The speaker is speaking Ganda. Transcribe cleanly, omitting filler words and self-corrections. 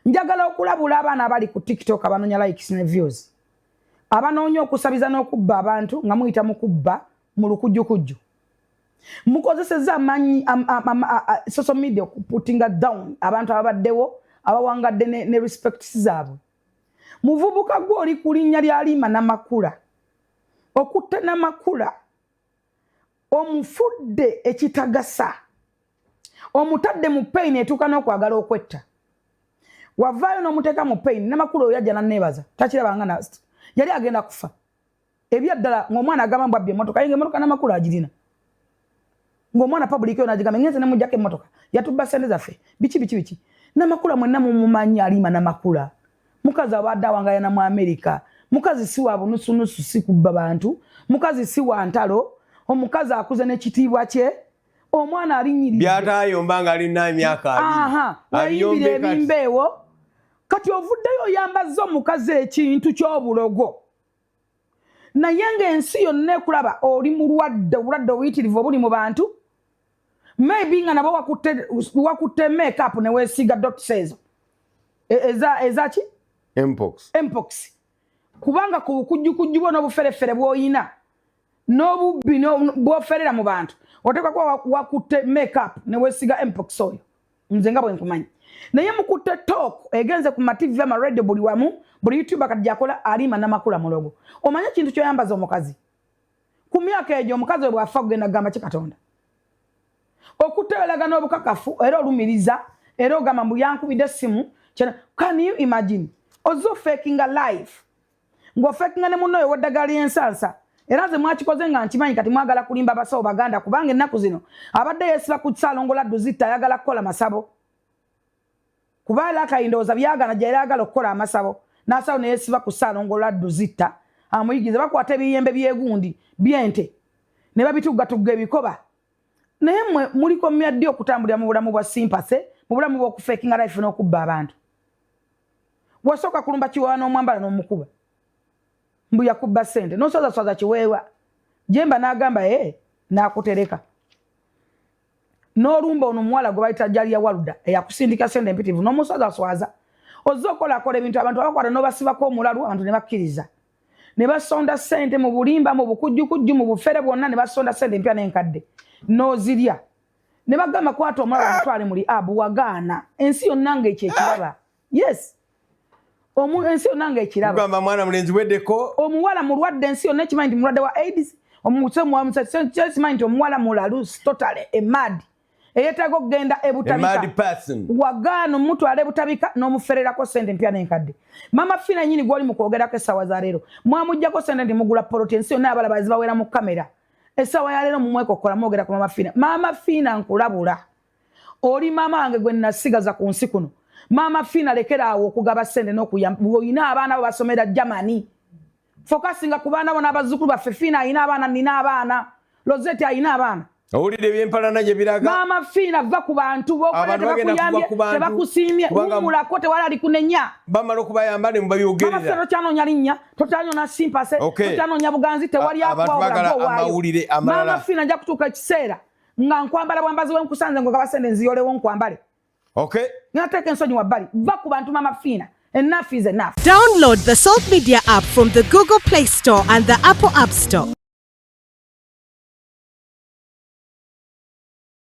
njagala okulabula abaana abali ku TikTok abanoonya likes ne views. Abanoonya okusabiza n'okubba abantu nga muyita mu kubba mu lukujjukujju. Mukozeseza amanyi social media okuputinga down abantu abaddewo abawangadde ne respect zaabwe. Muvubuka gwe oli ku linnya lya Halima Namakula. Okutte Namakula omufudde ekitagasa. Omutadde mu pain etuuka n'okwagala okwetta. Wavaayo n'omuteeka mu pain Namakula oyo yajja n'anneebaza. Takirabanga na yali agenda kufa. Ebyaddala ng'omwana agamba mbwabbye emmotoka yenge emmotoka Namakula agirina. Ng'omwana public yona agigamba ngenze ne mujjako emmotoka. Yatubba ssente zaffe. Biki. Namakula mwenna mumumanyi Halima Namakula. Mukazi abadde awangayana mu America. Mukazi si wa bunusunusu si kubba bantu. Mukazi si wa ntalo. Omukazi akuze n'ekitiibwa kye. Omwana alinyirije. Byatayomba nga alina emyaka ayibire ebimbeewo. Kati ovuddeyo oyambazza omukazi ekintu ky'obulogo. Naye ng'ensi yonna ekulaba oli mulwadde obulwadde obuyitirivu obuli mu bantu. Maybe nga nabo wakutte make-up ne weesiga dots ezo. Eza ki? Mpox. Kubanga ku bukujjukujju bwo n'obuferefere bw'oyina n'obubbi bw'oferera mu bantu. Oteekwa kuba wakutte make-up ne weesiga mpox oyo. Nze nga bwe nkumanyi. Naye mukutte talk egenze ku TV ama radio buli wamu buli YouTuber kati jakola Halima Namakula mulogo. Omanya kintu kyoyambaza omukazi. Ku myaka egyo omukazi we bw'afa kugenda kugamba ki Katonda. Okuteelaga n'obukakafu era olumiriza era ogamba mbu yankubidde essimu. Can you imagine? Ozo faking a life. Ngo faking ne munno oyo w'eddagala ly'ensansa. Era nze mwakikoze nga nkimanyi kati mwagala kulimba abasawo baganda kubanga ennaku zino abadde yeesiba ku Ssaalongola Duzita ayagala kukola masabo. Kubaala akayindooza byagana gy'era ayagala okukola amasabo. N'asawo ne yeesiba ku Ssaalongola Duzita amuyigize bakwata ebiyembe by'egundi by'ente ne babituggatugga ebikoba. Naye mmwe muliko myaddi okutambulira mu bulamu bwa sympathy mu bulamu bw'okufekinga life n'okubba abantu. Wasooka kulumba kiwawa n'omwambala n'omukuba. Mbu yakubba ssente n'oswaza kiweewa. Jemba n'agamba n'akutereka. N'olumba ono muwala gwe bayita Jaliya Waluda eyakusindika ssente empitivu n'omuswaza. Ozza okolakola ebintu abantu abakwata n'obasibako omulalu abantu ne bakkiriza. Ne basonda ssente mu bulimba mu bukujjukujju mu bufere bwonna ne basonda ssente empya n'enkadde. N'ozirya. Ne bagamba kwata omulala mutwale muli abu wagaana. Ensi yonna ng'ekyo ekiraba. Yes. Ensi yonna ng'ekiraba. Kugamba mwana mulenzi weddeko. Omuwala mulwadde ensi yonna ekimanyi nti mulwadde wa AIDS. Omukimanyi nti omuwala mulalu totally mad. Eyetaaga okugenda ebutabika. A mad person. Wagaana omutwala ebutabika n'omufererako ssente empya n'enkadde. Mama Fina nyini gw'oli mu kwogerako essaawa za leero. Mwamuggyako ssente nti mugula poloti ensi yonna abalabazi bawera mu kamera. Essaawa ya leero mumwekokkola mwogera ku Mama Fina. Mama Fina nkulabula. Oli mama wange gwe nasigaza ku nsi kuno. Mama Fina lekera awo okugaba ssente n'okuyamba. Oyina abaana abo basomera Germany. Fokasinga ku baana bo n'abazzukulu baffe. Fina ayina abaana, nina abaana. Lozette ayina abaana. Owulidde ebyempalana gye biraga. Mama Fina va ku bantu b'okola tebakuyambye tebakusiimye wumulako tewali alikunenya. Bamala okubayamba ne mubayogera. Mama Fina tokyanoonya linnya, tokyanoonya simpase, tokyanoonya buganzi tewali akuwawula. Mama Fina nja kutuuka ekiseera nga nkwambala bwambazi wenkusanze ngo kabasende nziyolewo nkwambale. Okay. Nateeka ensonyi wabbali. Va ku bantu Mama Fina. Enough is enough. Download the Salt Media app from the Google Play Store and the Apple App Store.